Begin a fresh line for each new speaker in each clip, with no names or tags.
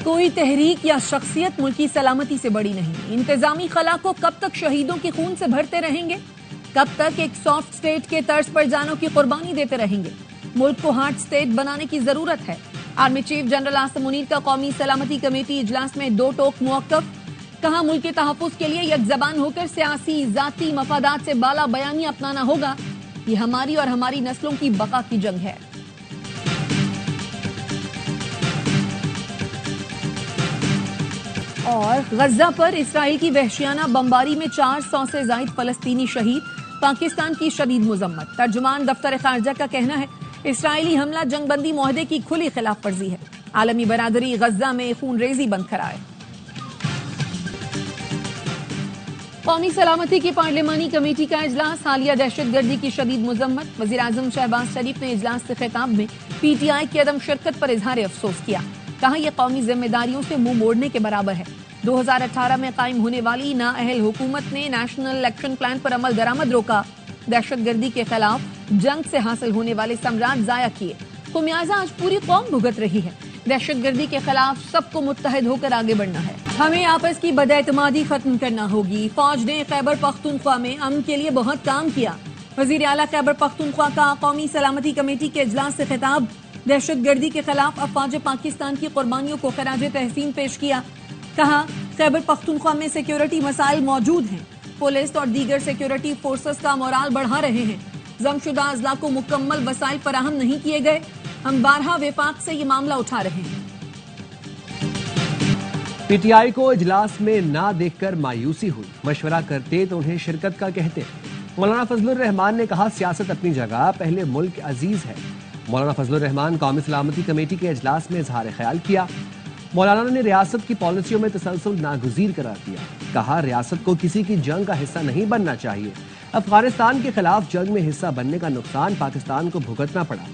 کوئی تحریک یا شخصیت ملکی سلامتی سے بڑی نہیں۔ انتظامی خلا کو کب تک شہیدوں کے خون سے بھرتے رہیں گے؟ کب تک ایک سافٹ سٹیٹ کے طرز پر جانوں کی قربانی دیتے رہیں گے؟ ملک کو ہارڈ سٹیٹ بنانے کی ضرورت ہے۔ Army chief general Asim Munir کا قومی سلامتی کمیٹی اجلاس میں 2 ٹوک موقف۔ کہا ملک کے تحفظ کے لیے یک زبان ہو کر سیاسی ذاتی مفادات سے بالا بیانی اپنانا ہوگا۔ یہ ہماری اور ہماری نسلوں کی بقا کی جنگ ہے۔ اور غزہ پر اسرائیل کی وحشیانہ بمباری میں 400 سے زائد فلسطینی شہید، پاکستان کی شدید مذمت۔ ترجمان دفتر خارجہ کا کہنا ہے اسرائیلی حملہ جنگ بندی معاہدے کی کھلی خلاف ورزی ہے۔ عالمی برادری غزہ میں خون ریزی بند کرائے۔ قومی سلامتی کی پارلیمانی کمیٹی کا اجلاس، حالیہ دہشت گردی کی شدید مذمت۔ وزیراعظم شہباز شریف نے اجلاس سے خطاب میں پی ٹی آئی کی عدم شرکت پر اظہار افسوس کیا۔ کہا یہ قومی ذمہ داریوں سے منہ موڑنے کے برابر ہے۔ 2018 میں قائم ہونے والی نااہل حکومت نے نیشنل الیکشن پلان پر عمل درآمد روکا، دہشت گردی کے خلاف جنگ سے حاصل ہونے والے ثمرات ضائع کیے۔ خمیازہ آج پوری قوم بھگت رہی ہے۔ دہشت گردی کے خلاف سب کو متحد ہو کر آگے بڑھنا ہے۔ ہمیں آپس کی بد اعتمادی ختم کرنا ہوگی۔ فوج نے خیبر پختونخوا میں امن کے لیے بہت کام کیا۔ وزیر اعلیٰ خیبر پختونخوا کا قومی سلامتی کمیٹی کے اجلاس سے خطاب، دہشت گردی کے خلاف افواج پاکستان کی قربانیوں کو خراج تحسین پیش کیا۔ کہا خیبر پختونخوا میں سیکیورٹی مسائل موجود ہیں، پولیس اور دیگر سیکیورٹی فورسز کا مورال بڑھا رہے ہیں۔ ضم شدہ اضلاع کو مکمل وسائل فراہم نہیں کیے گئے، ہم بارہا وفاق سے یہ معاملہ اٹھا رہے ہیں۔
پی ٹی آئی کو اجلاس میں نہ دیکھ کر مایوسی ہوئی، مشورہ کرتے تو انہیں شرکت کا کہتے۔ مولانا فضل الرحمان نے کہا سیاست اپنی جگہ، پہلے ملک عزیز ہے۔ مولانا فضل الرحمان قومی سلامتی کمیٹی کے اجلاس میں اظہار خیال کیا۔ مولانا نے ریاست کی پالیسیوں میں تسلسل ناگزیر قرار دیا۔ کہا ریاست کو کسی کی جنگ کا حصہ نہیں بننا چاہیے۔ افغانستان کے خلاف جنگ میں حصہ بننے کا نقصان پاکستان کو بھگتنا پڑا۔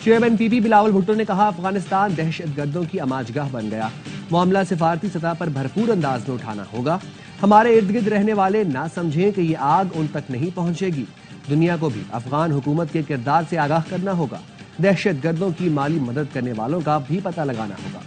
چیئرمین پی پی بلاول بھٹو نے کہا افغانستان دہشت گردوں کی آماجگاہ بن گیا، معاملہ سفارتی سطح پر بھرپور انداز میں اٹھانا ہوگا۔ ہمارے ارد گرد رہنے والے نہ سمجھیں کہ یہ آگ ان تک نہیں پہنچے گی۔ دنیا کو بھی افغان حکومت کے کردار سے آگاہ کرنا ہوگا۔ دہشت گردوں کی مالی مدد کرنے والوں کا بھی پتہ لگانا ہوگا۔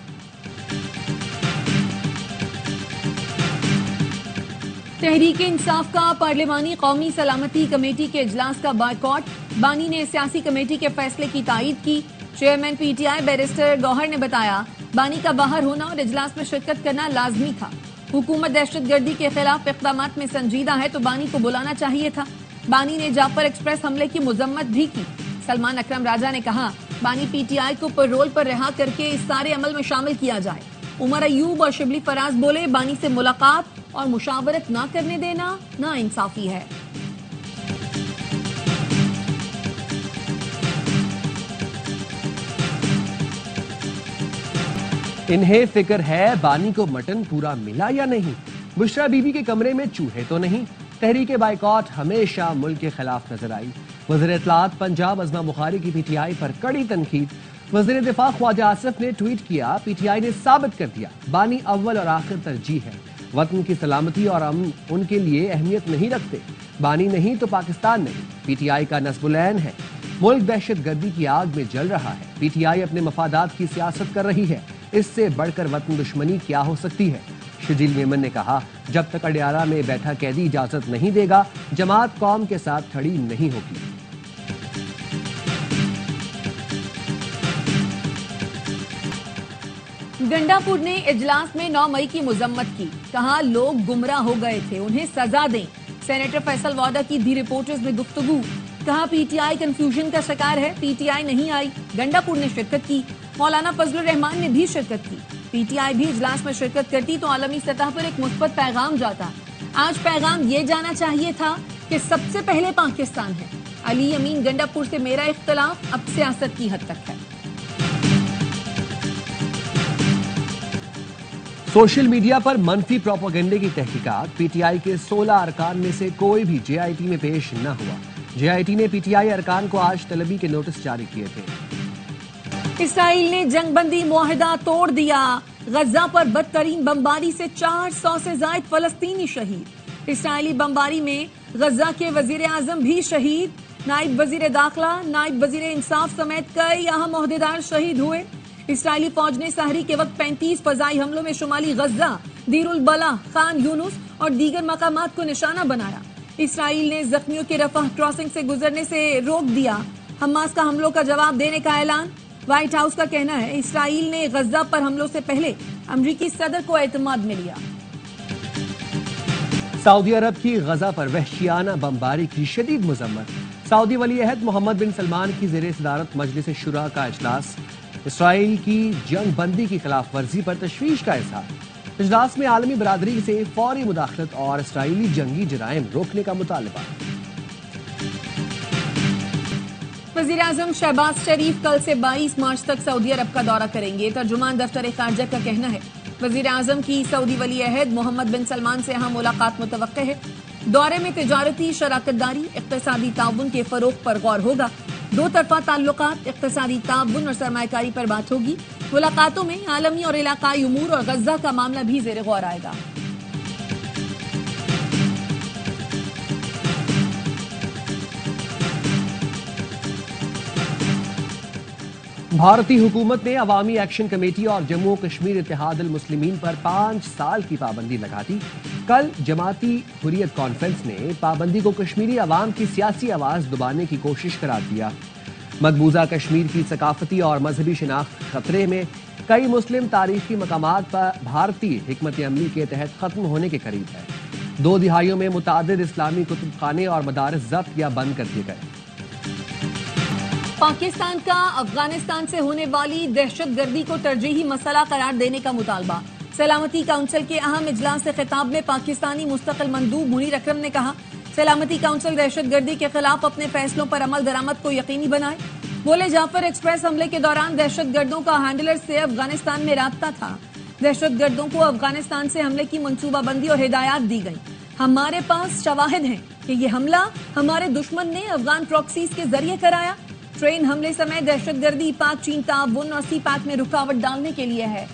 تحریک انصاف کا پارلیمانی قومی سلامتی کمیٹی کے اجلاس کا بائیکاٹ، بانی نے سیاسی کمیٹی کے فیصلے کی تائید کی۔ Chairman P T I barrister Gohar نے بتایا بانی کا باہر ہونا اور اجلاس میں شرکت کرنا لازمی تھا۔ حکومت دہشت گردی کے خلاف اقدامات میں سنجیدہ ہے تو بانی کو بلانا چاہیے تھا۔ بانی نے جعفر ایکسپریس حملے کی مذمت بھی کی۔ سلمان اکرم راجہ نے کہا بانی پی ٹی آئی کو پرول پر رہا کر کے اس سارے عمل میں شامل کیا جائے۔ عمر ایوب اور شبلی فراز بولے بانی سے ملاقات اور مشاورت نہ کرنے دینا نا انصافی ہے۔
انہیں فکر ہے بانی کو مٹن پورا ملا یا نہیں، بشرا بی بی کے کمرے میں چوہے تو نہیں۔ تحریک بائیکاٹ ہمیشہ ملک کے خلاف نظر آئی۔ وزیر اطلاعات پنجاب عظمہ بخاری کی پی ٹی آئی پر کڑی تنقید۔ وزیر دفاع خواجہ آصف نے ٹویٹ کیا پی ٹی آئی نے ثابت کر دیا بانی اول اور آخر ترجیح ہے، وطن کی سلامتی اور امن ان کے لیے اہمیت نہیں رکھتے۔ بانی نہیں تو پاکستان نہیں، پی ٹی آئی کا نصب العین ہے۔ ملک دہشت گردی کی آگ میں جل رہا ہے، پی ٹی آئی اپنے مفادات کی سیاست کر رہی ہے، اس سے بڑھ کر وطن دشمنی کیا ہو سکتی ہے؟ شجیل میمن نے کہا جب تک اڈیالہ میں بیٹھا قیدی اجازت نہیں دے گا جماعت قوم کے ساتھ کھڑی نہیں ہوگی۔
گنڈا پور نے اجلاس میں 9 مئی کی مذمت کی۔ کہا لوگ گمراہ ہو گئے تھے، انہیں سزا دیں۔ سینیٹر فیصل واڈا کی دی رپورٹرز میں گفتگو۔ کہا پی ٹی آئی کنفیوژن کا شکار ہے، پی ٹی آئی نہیں آئی۔ گنڈا پور نے شرکت کی، مولانا فضل الرحمان نے بھی شرکت کی۔ پی ٹی آئی بھی اجلاس میں شرکت کرتی تو عالمی سطح پر ایک مثبت پیغام جاتا۔ آج پیغام یہ جانا چاہیے تھا کہ سب سے پہلے پاکستان ہے۔ علی امین گنڈا پور سے میرا اختلاف اب سیاست کی حد تک ہے۔
سوشل میڈیا پر منفی پروپیگنڈے کی تحقیقات، پی ٹی آئی کے 16 ارکان میں سے کوئی بھی جے آئی ٹی میں پیش نہ ہوا۔ جے آئی ٹی نے پی ٹی آئی ارکان کو آج طلبی کے نوٹس جاری کیے تھے۔
اسرائیل نے جنگ بندی معاہدہ توڑ دیا، غزہ پر بدترین بمباری سے 400 سے زائد فلسطینی شہید۔ اسرائیلی بمباری میں غزہ کے وزیر اعظم بھی شہید، نائب وزیر داخلہ، نائب وزیر انصاف سمیت کئی اہم عہدیدار شہید ہوئے۔ اسرائیلی فوج نے سحری کے وقت 35 فضائی حملوں میں شمالی غزہ، دیر البلح، خان یونس اور دیگر مقامات کو نشانہ بنایا۔ اسرائیل نے زخمیوں کے رفح کراسنگ سے گزرنے سے روک دیا۔ حماس کا حملوں کا جواب دینے کا اعلان۔ وائٹ ہاؤس کا کہنا ہے اسرائیل نے غزہ پر حملوں سے پہلے امریکی صدر کو اعتماد میں لیا۔
سعودی عرب کی غزہ پر وحشیانہ بمباری کی شدید مذمت۔ سعودی ولی عہد محمد بن سلمان کی زیر صدارت مجلس شورا کا اجلاس۔ اسرائیل کی جنگ بندی کی خلاف ورزی پر تشویش کا اظہار۔ اجلاس میں عالمی برادری سے فوری مداخلت اور اسرائیلی جنگی جرائم روکنے کا مطالبہ۔
وزیراعظم شہباز شریف کل سے 22 مارچ تک سعودی عرب کا دورہ کریں گے۔ ترجمان دفتر خارجہ کا کہنا ہے وزیراعظم کی سعودی ولی عہد محمد بن سلمان سے اہم ملاقات متوقع ہے۔ دورے میں تجارتی شراکت داری، اقتصادی تعاون کے فروغ پر غور ہوگا۔ دو طرفہ تعلقات، اقتصادی تعاون اور سرمایہ کاری پر بات ہوگی۔ ملاقاتوں میں عالمی اور علاقائی امور اور غزہ کا معاملہ بھی زیر غور آئے گا۔
بھارتی حکومت نے عوامی ایکشن کمیٹی اور جموں کشمیر اتحاد المسلمین پر 5 سال کی پابندی لگا دی۔ کل جماعتی حریت کانفرنس نے پابندی کو کشمیری عوام کی سیاسی آواز دبانے کی کوشش قرار دیا۔ مقبوضہ کشمیر کی ثقافتی اور مذہبی شناخت خطرے میں، کئی مسلم تاریخی مقامات پر بھارتی حکمت عملی کے تحت ختم ہونے کے قریب ہے۔ 2 دہائیوں میں متعدد اسلامی کتب خانے اور مدارس ضبط یا بند کر دیے گئے۔
پاکستان کا افغانستان سے ہونے والی دہشت گردی کو ترجیحی مسئلہ قرار دینے کا مطالبہ۔ سلامتی کونسل کے اہم اجلاس سے خطاب میں پاکستانی مستقل مندوب منیر اکرم نے کہا سلامتی کونسل دہشت گردی کے خلاف اپنے فیصلوں پر عمل درآمد کو یقینی بنائے۔ بولے جعفر ایکسپریس حملے کے دوران دہشت گردوں کا ہینڈلر سے افغانستان میں رابطہ تھا۔ دہشت گردوں کو افغانستان سے حملے کی منصوبہ بندی اور ہدایات دی گئی۔ ہمارے پاس شواہد ہیں کہ یہ حملہ ہمارے دشمن نے افغان پراکسیز کے ذریعے کرایا۔ ٹرین حملے سمیت دہشت گردی پاک چین تعاون اور سی پیک میں رکاوٹ ڈالنے کے لیے ہے۔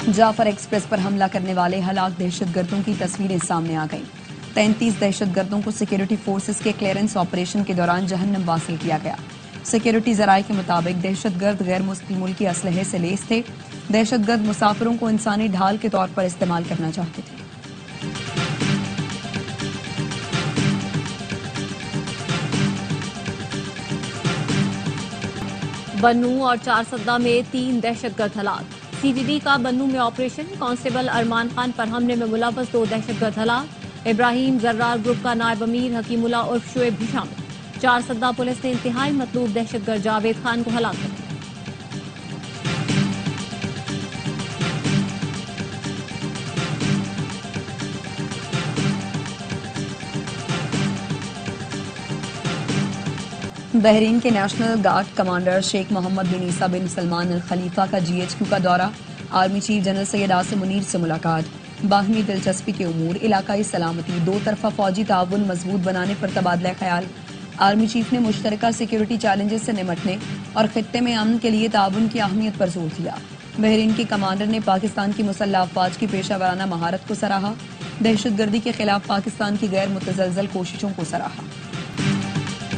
جعفر ایکسپریس پر حملہ کرنے والے ہلاک دہشت گردوں کی تصویریں سامنے آ گئیں۔ 33 دہشت گردوں کو سیکیورٹی فورسز کے کلیئرنس آپریشن کے دوران جہنم واصل کیا گیا۔ سیکیورٹی ذرائع کے مطابق دہشت گرد غیر مسلم ملکی اسلحے سے لیس تھے۔ دہشت گرد مسافروں کو انسانی ڈھال کے طور پر استعمال کرنا چاہتے تھے۔
بنوں اور چارسدہ میں 3 دہشت گرد ہلاک۔ سی ٹی ڈی کا بنوں میں آپریشن، کانسٹیبل ارمان خان پر حملے میں ملوث 2 دہشت گرد ہلاک۔ ابراہیم زرار گروپ کا نائب امیر حکیم اللہ عرف شعیب بھی شامل۔ چارسدہ پولیس نے انتہائی مطلوب دہشت گرد جاوید خان کو ہلاک کر دیا۔
بحرین کے نیشنل گارڈ کمانڈر شیخ محمد بن عیسیٰ بن سلمان الخلیفہ کا GHQ کا دورہ، army chief general Syed Asim Munir سے ملاقات، باہمی دلچسپی کے امور، علاقائی سلامتی، 2 طرفہ فوجی تعاون مضبوط بنانے پر تبادلہ خیال۔ آرمی چیف نے مشترکہ سیکیورٹی چیلنجز سے نمٹنے اور خطے میں امن کے لیے تعاون کی اہمیت پر زور دیا۔ بحرین کے کمانڈر نے پاکستان کی مسلح افواج کی پیشہ ورانہ مہارت کو سراہا، دہشت گردی کے خلاف پاکستان کی غیر متزلزل کوششوں کو سراہا۔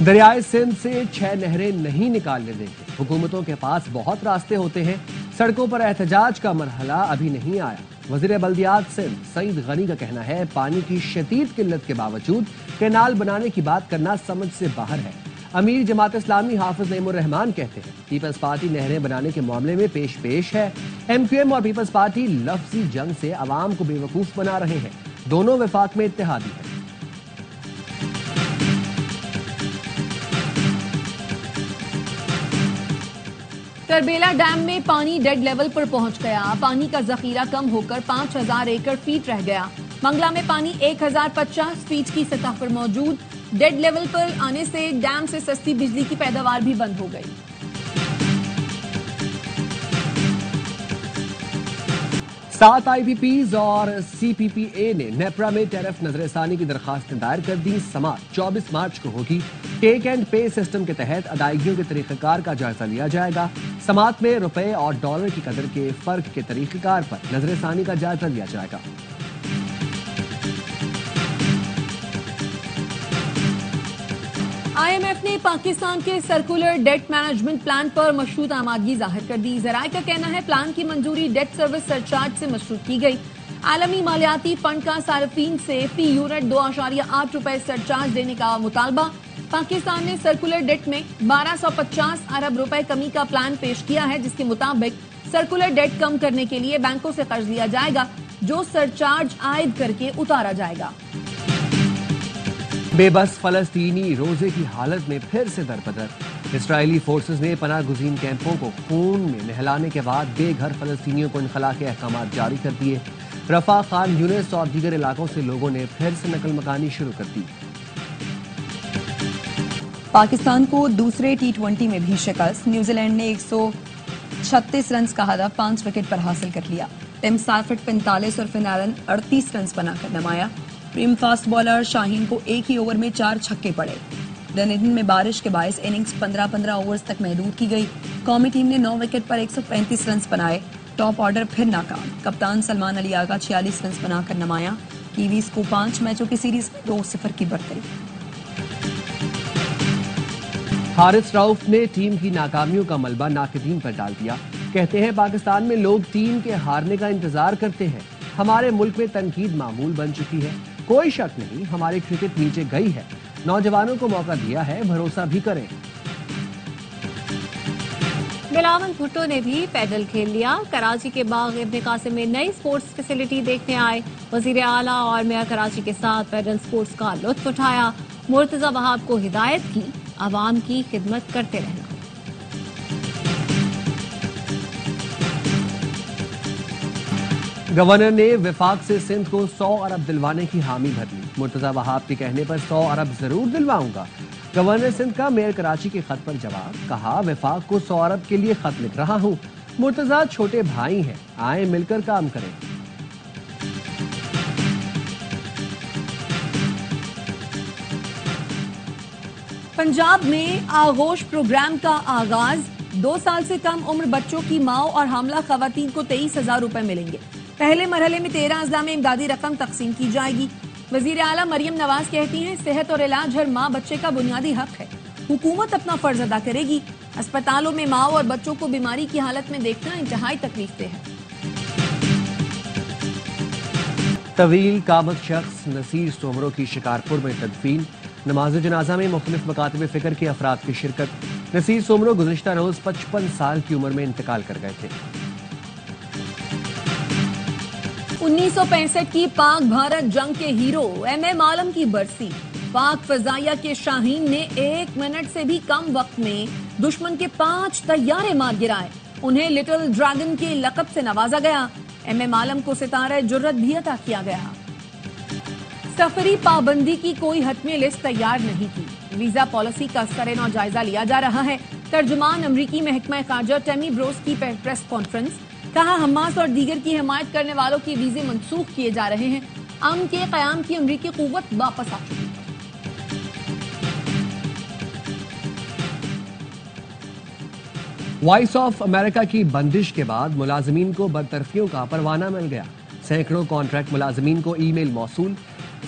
دریائے سندھ سے 6 نہریں نہیں نکالنے دیں گے۔ حکومتوں کے پاس بہت راستے ہوتے ہیں، سڑکوں پر احتجاج کا مرحلہ ابھی نہیں آیا۔ وزیر بلدیات سندھ سعید غنی کا کہنا ہے پانی کی شدید قلت کے باوجود کینال بنانے کی بات کرنا سمجھ سے باہر ہے۔ امیر جماعت اسلامی حافظ نعیم الرحمان کہتے ہیں پیپلز پارٹی نہریں بنانے کے معاملے میں پیش ہے۔ MQM اور پیپلز پارٹی لفظی جنگ سے عوام کو بیوقوف بنا رہے ہیں۔ دونوں وفاق میں اتحادی ہیں۔
تربیلا ڈیم میں پانی ڈیڈ لیول پر پہنچ گیا۔ پانی کا ذخیرہ کم ہو کر 5000 ایکڑ فیٹ رہ گیا۔ منگلا میں پانی 1050 فیٹ کی سطح پر موجود۔ ڈیڈ لیول پر آنے سے ڈیم سے سستی بجلی کی پیداوار بھی بند ہو گئی۔
7 IPPs اور CPPA نے نیپرا میں ٹیرف نظر ثانی کی درخواستیں دائر کر دی۔ سماعت 24 مارچ کو ہوگی۔ ٹیک اینڈ پے سسٹم کے تحت ادائیگیوں کے طریقہ کار کا جائزہ لیا جائے گا۔ سماعت میں روپے اور ڈالر کی قدر کے فرق کے طریقہ کار پر نظر ثانی کا جائزہ لیا جائے گا۔
IMF نے پاکستان کے سرکولر ڈیٹ مینجمنٹ پلان پر مشروط آمادگی ظاہر کر دی. ذرائع کا کہنا ہے پلان کی منظوری ڈیٹ سروس سرچارج سے مشروط کی گئی. عالمی مالیاتی فنڈ کا صارفین سے فی یونٹ 2.8 روپے سرچارج دینے کا مطالبہ. پاکستان نے سرکولر ڈیٹ میں 1250 ارب روپے کمی کا پلان پیش کیا ہے، جس کے مطابق سرکولر ڈیٹ کم کرنے کے لیے بینکوں سے قرض لیا جائے گا جو سرچارج عائد کر کے اتارا جائے گا.
بے بس فلسطینی روزے کی حالت میں پھر سے دربدر. اسرائیلی فورسز نے پناہ گزین کیمپوں کو خون میں نہلانے کے بعد بے گھر فلسطینیوں کو انخلاء کے احکامات جاری کر دیے. رفح، خان یونس اور دیگر علاقوں سے لوگوں نے پھر سے نقل مکانی شروع کر دی.
پاکستان کو دوسرے T20 میں بھی شکست. نیوزی لینڈ نے 136 رنز کا ہدف 5 وکٹ پر حاصل کر لیا. ٹم سافٹ 45 اور فن ایلن 38 رنز بنا کر نمایا. پریم فاسٹ بالر شاہین کو ایک ہی اوور میں 4 چھکے پڑے. ڈنیڈن میں بارش کے باعث اننگز 15 اوورز تک محدود کی گئی. قومی ٹیم نے 9 وکٹ پر 135 رنز بنائے. ٹاپ آرڈر پھر ناکام. کپتان سلمان علی آغا 46 رنز بنا کر نمایا. کیویز کو 5 میچوں کی سیریز میں 2-0 کی برتری.
حارث رؤف نے ٹیم کی ناکامیوں کا ملبہ ناقدین پر ڈال دیا. کہتے ہیں پاکستان میں لوگ ٹیم کے ہارنے کا انتظار کرتے ہیں. ہمارے ملک میں تنقید معمول بن چکی ہے. کوئی شک نہیں ہماری کرکٹ نیچے گئی ہے. نوجوانوں کو موقع دیا ہے، بھروسہ بھی کریں.
بلاول بھٹو نے بھی پیڈل کھیل لیا. کراچی کے باغ ابن قاسم میں نئی سپورٹس فیسلٹی دیکھنے آئے. وزیر اعلیٰ اور میئر کراچی کے ساتھ پیڈل سپورٹس کا لطف اٹھایا. مرتضی وہاب کو ہدایت کی عوام کی خدمت کرتے رہنا.
گورنر نے وفاق سے سندھ کو 100 ارب دلوانے کی حامی بھر لی. مرتضی وہاب کے کہنے پر 100 ارب ضرور دلواؤں گا. گورنر سندھ کا میئر کراچی کے خط پر جواب. کہا وفاق کو 100 ارب کے لیے خط لکھ رہا ہوں. مرتضی چھوٹے بھائی ہیں، آئیں مل کر کام کریں.
پنجاب میں آغوش پروگرام کا آغاز. 2 سال سے کم عمر بچوں کی ماؤں اور حاملہ خواتین کو 23,000 روپے ملیں گے. پہلے مرحلے میں 13 اضلاع میں امدادی رقم تقسیم کی جائے گی. وزیر اعلیٰ مریم نواز کہتی ہیں صحت اور علاج ہر ماں بچے کا بنیادی حق ہے. حکومت اپنا فرض ادا کرے گی. اسپتالوں میں ماؤں اور بچوں کو بیماری کی حالت میں دیکھنا انتہائی تکلیف دہ ہے.
طویل قامت شخص نصیر سومرو کی شکارپور میں تدفین. نماز جنازہ میں مختلف مکاتب فکر کے افراد کی شرکت. نصیر سومرو گزشتہ روز 55 سال کی عمر میں انتقال کر گئے تھے.
1965 کی پاک بھارت جنگ کے ہیرو MM عالم کی برسی. پاک فضائیہ کے شاہین نے 1 منٹ سے بھی کم وقت میں دشمن کے 5 طیارے مار گرائے. انہیں لٹل ڈریگن کے لقب سے نوازا گیا. MM عالم کو ستارہ جرت بھی عطا کیا گیا. سفری پابندی کی کوئی حتمی لسٹ تیار نہیں کی. ویزا پالیسی کا سرنو جائزہ لیا جا رہا ہے. ترجمان امریکی محکمہ خارجہ ٹیمی بروس کی پریس کانفرنس. کہا حماس اور دیگر کی حمایت کرنے والوں کے ویزے منسوخ کیے جا رہے ہیں. امن کے قیام کی امریکی قوت واپس آ چکی ہے.
وائس آف امریکہ کی بندش کے بعد ملازمین کو برطرفیوں کا پروانہ مل گیا. سینکڑوں کانٹریکٹ ملازمین کو ای میل موصول.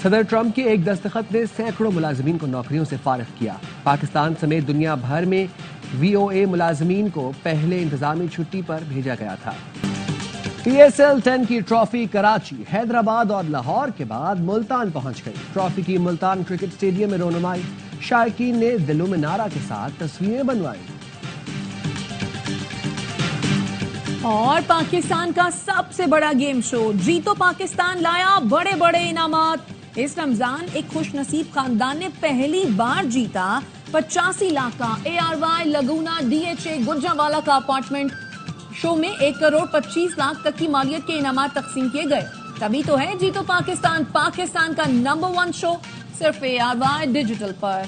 صدر ٹرمپ کے ایک دستخط نے سینکڑوں ملازمین کو نوکریوں سے فارغ کیا. پاکستان سمیت دنیا بھر میں VOA ملازمین کو پہلے انتظامی چھٹی پر بھیجا گیا تھا. PSL 10 کی ٹرافی کراچی، حیدرآباد اور لاہور کے بعد ملتان پہنچ گئی. ٹرافی کی ملتان کرکٹ اسٹیڈیم میں رونمائی. شائقین نے دلوں میں نعرہ کے ساتھ تصویریں بنوائی.
اور پاکستان کا سب سے بڑا گیم شو جیتو پاکستان لایا بڑے بڑے انعامات. اس رمضان ایک خوش نصیب خاندان نے پہلی بار جیتا 85 لاکھ کا ARY لگونا DHA گجرانوالہ کا اپارٹمنٹ. شو میں 1 کروڑ 25 لاکھ تک کی مالیت کے انعامات تقسیم کیے گئے. تبھی تو ہے جیتو پاکستان پاکستان کا نمبر 1 شو صرف ARY ڈیجیٹل پر.